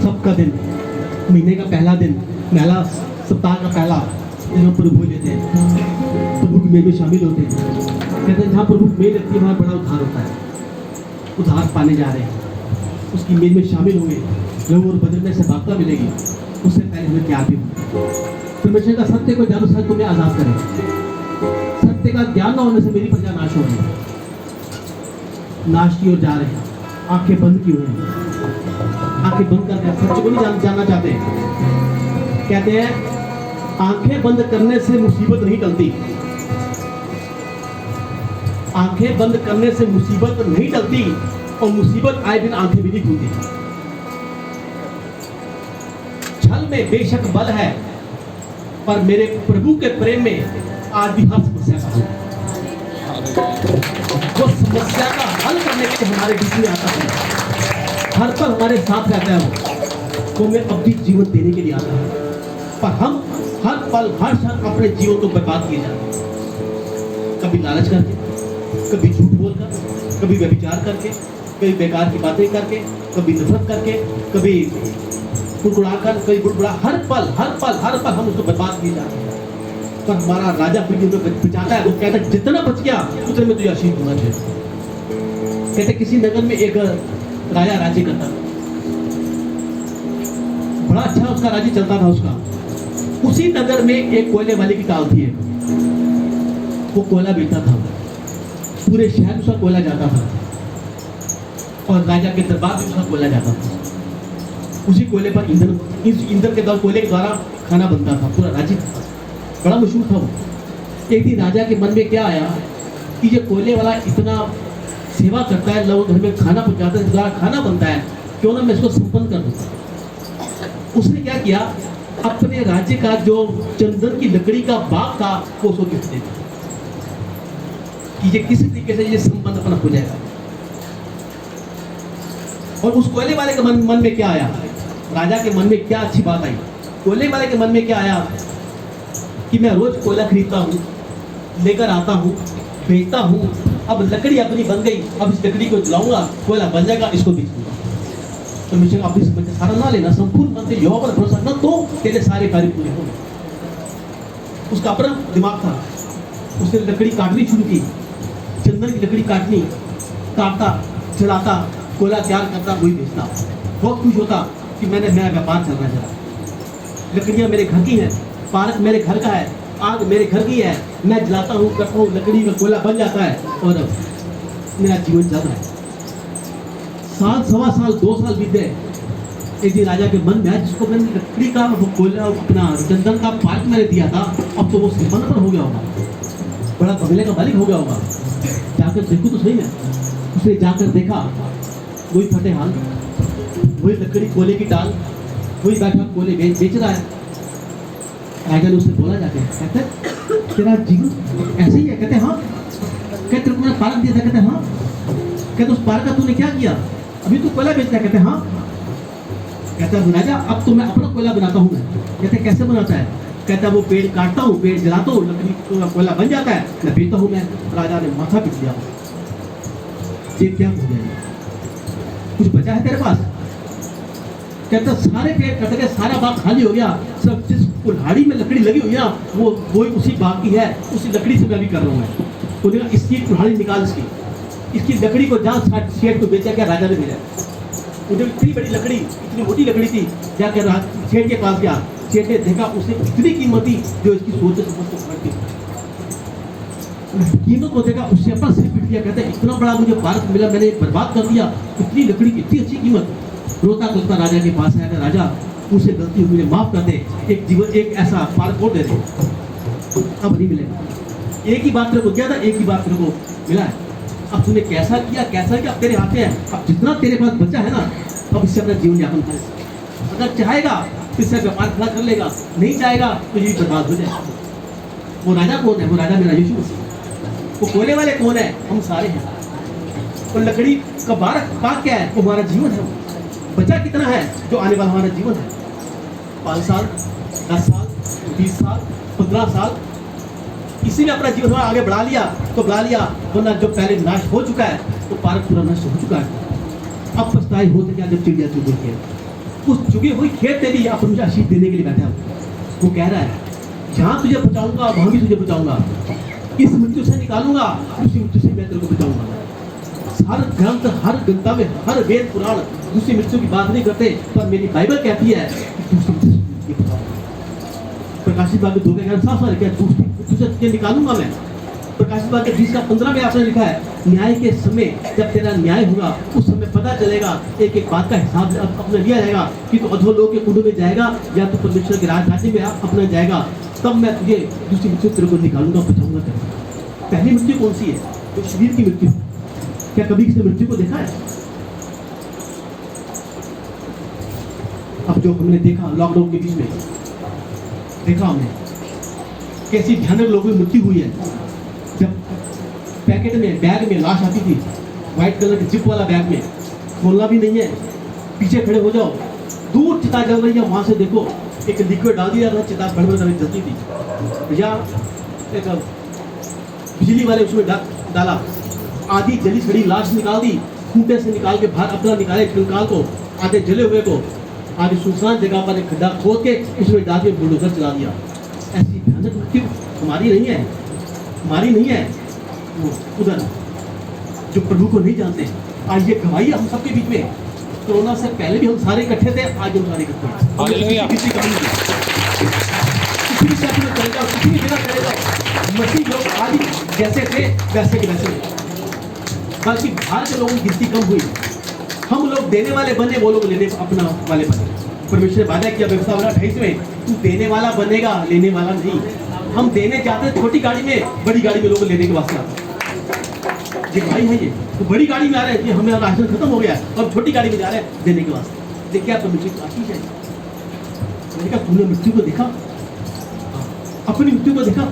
सबका दिन, महीने का पहला दिन, पहला सप्ताह का पहला दिन हम प्रभु लेते हैं, प्रभु की मेल में शामिल होते हैं। कहते हैं जहाँ प्रभु की मेल लगती है वहाँ बड़ा उद्धार होता है। उद्धार पाने जा रहे हैं, उसकी मेल में शामिल होंगे, लोगों और बदलने से वार्ता मिलेगी। उससे पहले हमें क्या भी हो, परमेश्वर का सत्य को जानो, सत्य तुम्हें आजाद करे। सत्य का ज्ञान न होने से मेरी प्रजा नाश हो रही है, नाश की ओर जा रहे हैं। आंखें बंद की हुई हैं, आंखें बंद करके सत्य को नहीं जानना चाहते। कहते हैं आंखें बंद करने से मुसीबत नहीं टलती, आंखें बंद करने से मुसीबत नहीं टलती, और मुसीबत आए दिन आंखें भी नहीं खुलती। छल में बेशक बल है, पर मेरे प्रभु के प्रेम में आज भी हर समस्या का हल है। वो समस्या का हल करने के लिए हमारे बीच में आता है, हर पल हमारे साथ रहता है, वो हमें अभी जीवन देने के लिए आता है। पर हम हर पल हर क्षण अपने जीवन को बर्बाद किए जाते हैं, कभी लालच करके, कभी झूठ बोलकर, कभी व्यभिचार करके, कभी बेकार की बातें करके, कभी नफरत करके, कभी कुड़कुड़ाकर, कभी बुड़बुड़ा। हर पल हम उसको बर्बाद किए जाते हैं। पर हमारा राजा फिर भी बचाता है। वो कहता है जितना बच गया उतने में तुझे आशीष होना चाहिए। कहते किसी नगर में एक राजा राज्य करता था, बड़ा अच्छा उसका राज्य चलता था उसका। उसी नगर में एक कोयले वाले की टाल थी, वो कोयला बेचता था, पूरे शहर उसका कोयला जाता था, और राजा के दरबार में उसका कोयला जाता था। उसी कोयले पर ईंधन, इस ईंधन के द्वारा, कोयले के द्वारा खाना बनता था, पूरा राज्य बड़ा मशहूर था वो। एक दिन राजा के मन में क्या आया कि ये कोयले वाला इतना सेवा करता है, लोग घर में खाना पहुंचाता है, द्वारा खाना बनता है, क्यों ना मैं इसको संपन्न कर दूं। उसने क्या किया, अपने राज्य का जो चंदन की लकड़ी का बाग था वो उसको गिफ्ट दे दिया कि ये किसी तरीके से ये संबंध अपना हो जाएगा। और उस कोयले वाले के मन में क्या आया, राजा के मन में क्या अच्छी बात आई, कोयले वाले के मन में क्या आया कि मैं रोज कोयला खरीदता हूँ, लेकर आता हूँ, बेचता हूँ, अब लकड़ी अपनी बन गई, अब इस लकड़ी को जलाऊंगा, कोयला बन जाएगा, इसको बेच दूंगा। तो मिशन अपनी समझ सारा ना लेना, संपूर्ण मन से यहोवा पर भरोसा न, तो तेरे सारे कार्य पूरे होंगे। उसका अपना दिमाग था। उसने लकड़ी काटनी शुरू की, चंदन की लकड़ी काटनी, काटता, जलाता, कोयला तैयार करता, वही बेचता। बहुत खुश होता कि मेरा व्यापार चल रहा है, लकड़ियाँ मेरे घर की हैं, पार्क मेरे घर का है, आग मेरे घर की है, मैं जलाता हूँ, करता हूँ, लकड़ी का कोयला बन जाता है, और मेरा जीवन चल रहा है। साल, सवा साल, 2 साल बीत गए। एक दिन राजा के मन में आया, जिसको मैंने लकड़ी का वो कोयला, अपना चंदन का पार्क मैंने दिया था, अब तो वो संपन्न पर हो गया होगा, बड़ा बंगले का मालिक हो गया होगा, जाकर देखो तो सही है। उसने जाकर देखा, वही फटे हाल, वही लकड़ी, कोयले की टाल, वही बैठा कोयले बेच रहा है। राजा ने उससे बोला जाके, कहते तेरा जीवन ऐसे ही है? कहते हाँ। कहते तुमने पार्क दिया था? कहते हाँ। कहते उस पार्क का तूने क्या किया? अभी तू कोयला बेचता है? कहते हाँ। कहता राजा अब तो मैं अपना कोयला बनाता हूँ। मैं कहते कैसे बनाता है? कहता वो पेड़ काटता हूँ, पेड़ जलाता हूँ, लकड़ी का कोयला बन जाता है, मैं बेचता हूँ। मैं राजा ने माथा पीट लिया, ये क्या हो गया, कुछ बचा है तेरे पास? कहता सारे पेड़ कट गए, सारा बाग खाली हो गया, सब जिस कुल्हाड़ी में लकड़ी लगी हुई है वो वही उसी बाग की है, उसी लकड़ी से मैं भी कर रहा हूँ। मैं तो इसकी कुल्हाड़ी निकाल, इसकी लकड़ी को जहाँ शेठ को बेचा क्या, राजा ने भेजा। मुझे इतनी बड़ी लकड़ी, इतनी मोटी लकड़ी थी, जाकर शेठ के पास गया, शेठ ने देखा उसने इतनी कीमत थी जो इसकी सोच से समझ को फट गई। कीमत को देखा, उससे अपना सिर पिट दिया। कहते इतना बड़ा मुझे पार्क मिला, मैंने बर्बाद कर दिया, इतनी लकड़ी की इतनी अच्छी कीमत। रोता रोता राजा के पास आया, राजा मुझसे गलती हुई, मुझे माफ कर दे, एक जीवन, एक ऐसा पार्क और दे दे, अब नहीं मिलेगा। एक ही बात तेरे को दिया था, एक ही बात तेरे को मिला है, अब तूने कैसा किया, अब तेरे हाथ में है। अब जितना तेरे पास बचा है ना, अब इससे अपना जीवन यापन कर। अगर चाहेगा तो इससे व्यापार खड़ा कर लेगा, नहीं चाहेगा तो ये बर्बाद हो जाएगा। वो राजा कौन है? वो राजा मेरा यीशु मसीह। वो कोयले वाले कौन है? हम सारे हैं। और लकड़ी का बाग क्या है? वो हमारा जीवन है। बचा कितना है? जो आने वाला हमारा जीवन है, 5 साल, 10 साल, 20 साल, 15 साल, इसी ने अपना जीवन हमारा आगे बढ़ा लिया तो बढ़ा लिया, वरना जो पहले नाश हो चुका है तो पार्क पूरा नष्ट हो चुका है। अब पछताई होते क्या जब चिड़िया चुग गई खेत। उस चुगे हुई खेत में भी आप मुझे आशीष देने के लिए बैठा हो। वो कह रहा है जहाँ तुझे बचाऊंगा वहां भी तुझे बचाऊंगा, इस मृत्यु से निकालूंगा, उसी मृत्यु से मैं तेरे को बचाऊंगा। हर ग्रंथ, हर गीता, हर वेद पुराण दूसरी मृत्यु की बात नहीं करते, पर मेरी बाइबल कहती है कि दूसरी मृत्यु की बचाऊंगा। प्रकाशित वाक्य 2:11 साफ लिखा है, दूसरी मृत्यु से निकालूंगा मैं। प्रकाशित वाक्य 20:15 में आपने लिखा है, न्याय के समय जब तेरा न्याय होगा उस समय पता चलेगा, एक एक बात का हिसाब अपना लिया जाएगा कि तू अधोलोक के कुंड में जाएगा या तू परमेश्वर के राजधानी में अपना जाएगा। तब मैं तुझे दूसरी मृत्यु तेरे को निकालूंगा, बचाऊंगा तेरे को। पहली मृत्यु कौन सी है? तो शरीर की मृत्यु। क्या कभी किसी मृत्यु को देखा है? अब जो हमने देखा लॉकडाउन के बीच में, देखा हमने कैसी भयानक लोगों की मृत्यु हुई है। जब पैकेट में, बैग में लाश आती थी, व्हाइट कलर के जिप वाला बैग में, खोलना भी नहीं है, पीछे खड़े हो जाओ, दूर चिता जल रही है, वहां से देखो एक लिक्विड डाल दिया था, चिता भड़ भड़ जलती थी, या एक बिजली वाले उसमें डाला, आधी जली सड़ी लाश निकाल दी, खूंटे से निकाल के बाहर अपना निकाले कंकाल को, आधे जले हुए को आगे सुनसान जगह पर एक खड्डा खोद के उसमें डाल के बुलडोजर चला दिया। ऐसी भयानक मृत्यु हमारी नहीं है, हमारी नहीं है, वो उधर जो प्रभु को नहीं जानते। आज ये गवाही हम सबके बीच में, कोरोना से पहले भी हम सारे इकट्ठे थे, आज हम सारे इकट्ठे हैं। हालेलुया। किसी कमी नहीं, किसी भी शब्द में चले जाओ, किसी भी जगह चले जाओ, मसीह लोग आज जैसे थे वैसे के वैसे नहीं, बल्कि बाहर के लोगों की गिनती कम हुई। हम लोग देने वाले बने, वो लोग लेने अपना वाले बने। परमेश्वर ने वादा किया व्यवस्था 28 में, तू देने वाला बनेगा, लेने वाला नहीं। हम देने जाते हैं छोटी गाड़ी में, बड़ी गाड़ी में लोग लेने के वास्ते आते हैं। ये भाई है, ये तो बड़ी गाड़ी में आ रहे हैं कि हमें राशन खत्म हो गया है, और छोटी गाड़ी में जा रहे हैं देने के वास्ते। देखिए परमेश्वर की आशीष है। मैंने कहा तूने मृत्यु को देखा, अपनी मृत्यु को देखा,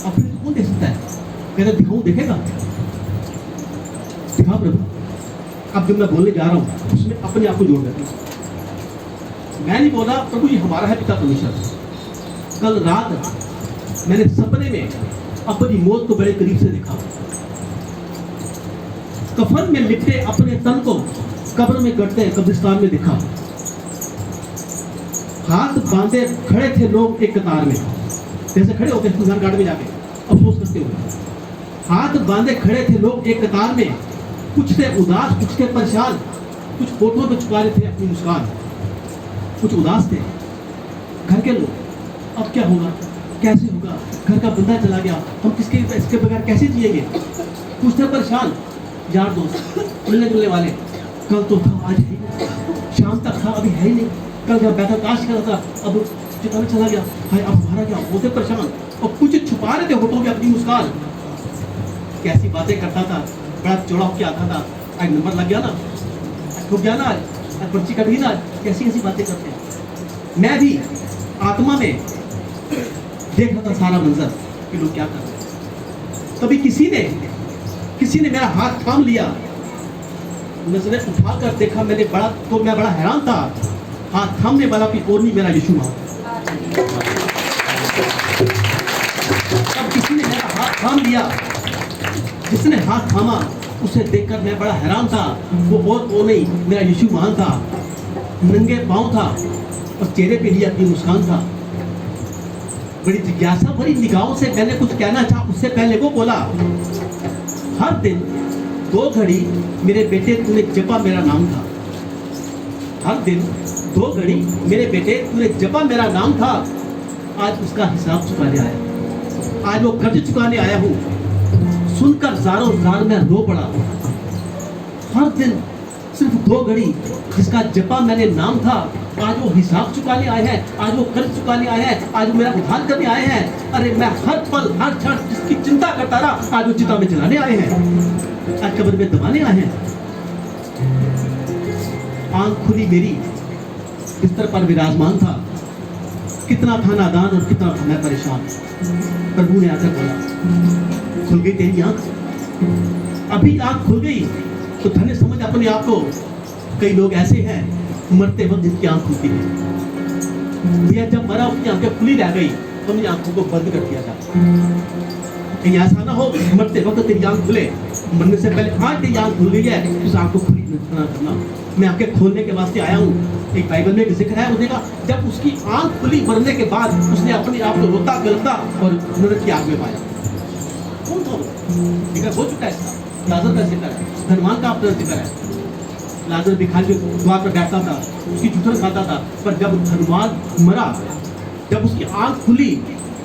अपनी तो कौन देख सकता है? कहता दिखाऊं, देखेगा? दिखा प्रभु। अब जब मैं बोलने जा रहा हूं उसमें अपने आप को जोड़ देता हूं। मैं नहीं बोला प्रभु ये हमारा है पिता परमेश्वर। कल रात मैंने सपने में अपनी मौत को बड़े करीब से देखा। कफन में लिपटे अपने तन को कब्र में गड़ते कब्रिस्तान में देखा। हाथ बांधे खड़े थे लोग एक कतार में, जैसे खड़े होते हैं सुनसान घाट में जाके अफसोस करते हुए। हाथ बांधे खड़े थे लोग एक कतार में, कुछ थे उदास, कुछ थे परेशान, कुछ फोटो पे छुपा रहे थे अपनी मुस्कान, कुछ उदास थे। घर के लोग अब क्या होगा, कैसे होगा, घर का बंदा चला गया, हम इसके बगैर कैसे जिएंगे। कुछ थे परेशान, यार दोस्त मिलने जुलने वाले, कल तो था आज है नहीं, शाम तक था अभी है ही नहीं, कल जब बैठा काश कर रहा था अब चिताने चला गया, भाई अब हमारा क्या। होते परेशान और कुछ छुपा रहे थे होठों पे अपनी मुस्कान। कैसी बातें करता था, बड़ा चौड़ा होकर आता था, आज नंबर लग गया ना, ठुक गया ना, आज पर्ची कट गई ना, कैसी कैसी बातें करते हैं। मैं भी आत्मा में देख रहा था सारा मंजर कि लोग क्या कर रहे हैं। तभी किसी ने मेरा हाथ थाम लिया, नजरें उठाकर देखा मैंने, मैं बड़ा हैरान था। हाथ थामने वाला भी और नहीं, मेरा यीशु मां। तब किसी ने मेरा हाथ थाम लिया, जिसने हाथ थामा उसे देखकर मैं बड़ा हैरान था। वो और वो नहीं, मेरा यीशु महान था, नंगे पांव था और चेहरे पे लिए अपनी मुस्कान था। बड़ी जिज्ञासा भरी निगाहों से मैंने कुछ कहना चाहा, उससे पहले वो बोला, हर दिन 2 घड़ी मेरे बेटे तूने जपा मेरा नाम था। हर दिन 2 घड़ी मेरे बेटे तूने जपा मेरा नाम था। आज उसका हिसाब चुकाने आया, आज वो कर्ज चुकाने आया हूँ। सुनकर जारों जार में रो पड़ा। हर दिन सिर्फ 2 घड़ी जिसका जपा मैंने नाम था, आज वो हिसाब चुकाने आए हैं, आज वो कर्ज चुकाने आए हैं, आज वो मेरा उद्धार करने आए हैं। अरे मैं हर पल हर क्षण जिसकी चिंता करता रहा, आज वो चिता में जलाने आए हैं, आज कब्र में दबाने आए हैं। आंख खुली मेरी, बिस्तर पर विराजमान था। कितना था नादान और कितना था मैं परेशान। प्रभु ने आकर बोला, खुल गई तेरी आंख। अभी आंख खुल गई तो धन्य समझ अपने आप को। कई लोग ऐसे हैं मरते वक्त जिनकी आंख खुलती है, भैया जब मरा उसकी आंखें खुली रह गई तो अपनी आंखों को बंद कर दिया जाता। कहीं ऐसा ना हो मरते वक्त तेरी आंख खुले, मरने से पहले आज तेरी आंख खुल गई है, उस आंख को खुली करना। मैं आंखें खोलने के वास्ते आया हूँ। एक बाइबल में एक जिक्र है, उसने कहा जब उसकी आंख खुली मरने के बाद उसने अपने आप को रोता गलता और नरक की आग में पाया। कौन था वो? जिक्र हो चुका है इसका। लाजर का जिक्र है, धनवान का अपना जिक्र है। लाजर भिखारी जो द्वार पर बैठता था, उसकी जूठन खाता था, पर जब धनवान मरा, जब उसकी आंख खुली,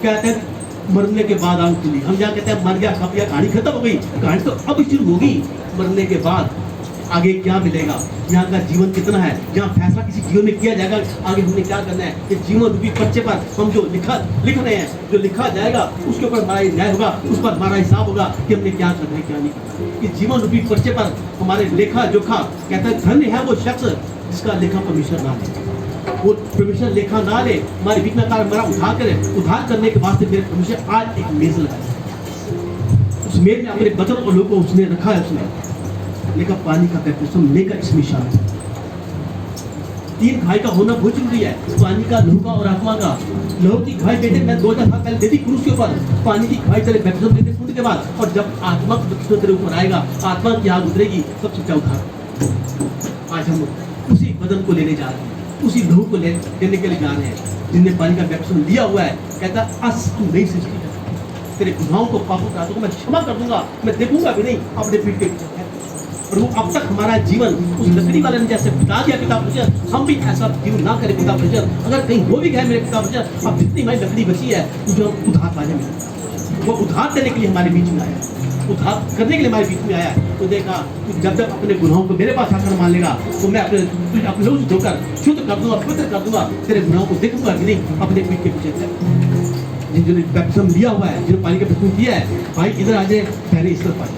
कहते हैं मरने के बाद आंख खुली। हम यहाँ कहते हैं मर गया खप गया, कहानी खत्म हो गई। कहानी तो अब शुरू होगी, मरने के बाद आगे क्या मिलेगा, यहाँ का जीवन कितना है, यहाँ फैसला किसी जीवन में किया जाएगा आगे हमने क्या करना है। ये जीवन रूपी पर्चे पर हम जो लिख रहे हैं, जो लिखा जाएगा उसके ऊपर हमारा न्याय होगा, उस पर हमारा हिसाब होगा कि हमने क्या करना है क्या नहीं करना। इस जीवन रूपी पर्चे पर हमारे लेखा जोखा, कहता है धन्य है वो शख्स जिसका लेखा परमेश्वर ना ले, वो परमेश्वर लेखा ना ले, हमारे बीच में हमारा उद्धार करे। उद्धार करने के वास्ते मेरे परमेश्वर आज एक मेज लगाया, उस मेज में अपने बचन और लोगों को उसने रखा है। उसने लेकर पानी का बैप्टिज्म लेकर इसमें शामिल। 3 घाई का होना बहुत जरूरी है, पानी का, लहू का और आत्मा का। लहू की घाई बेटे मैं 2000 साल पहले दे दी क्रूस के ऊपर, पानी की घाई चले बैप्टिज्म देते खून के बाद, और जब आत्मा का बैप्टिज्म तेरे ऊपर आएगा, आत्मा की आग उतरेगी, तब सच्चा उद्धार। आज हम उसी बदन को लेने जा रहे हैं, उसी लहू को लेने के लिए जा रहे हैं जिनने पानी का बैप्टिज्म लिया हुआ है। कहता अस तू नई सृष्टि है, तेरे गुनाहों को पापों को मैं क्षमा कर दूंगा, मैं देखूंगा भी नहीं अपने पीठ के पीछे। और वो अब तक हमारा जीवन उस लकड़ी वाले ने जैसे बिता दिया पिता परमेश्वर, हम भी ऐसा जीवन ना करें पिता परमेश्वर। अगर कहीं हो भी गए मेरे पिता परमेश्वर, अब जितनी हमारी लकड़ी बची है जो हम उधार पाने में, वो उधार देने के लिए हमारे बीच में आया, उधार करने के लिए हमारे बीच में आया। तो देखा जब अपने गुनाहों को मेरे पास आकर मान लेगा तो मैं अपने लोग धोकर शुद्ध कर दूंगा, पवित्र कर दूंगा, तेरे गुनाहों को देखूंगा कि नहीं अपने पीठ के पीछे। जिन्होंने बैप्टिज्म लिया हुआ है, जिन्होंने पानी का बैप्टिज्म किया है, भाई इधर आ जाए, पहले इस तरफ आ जाए।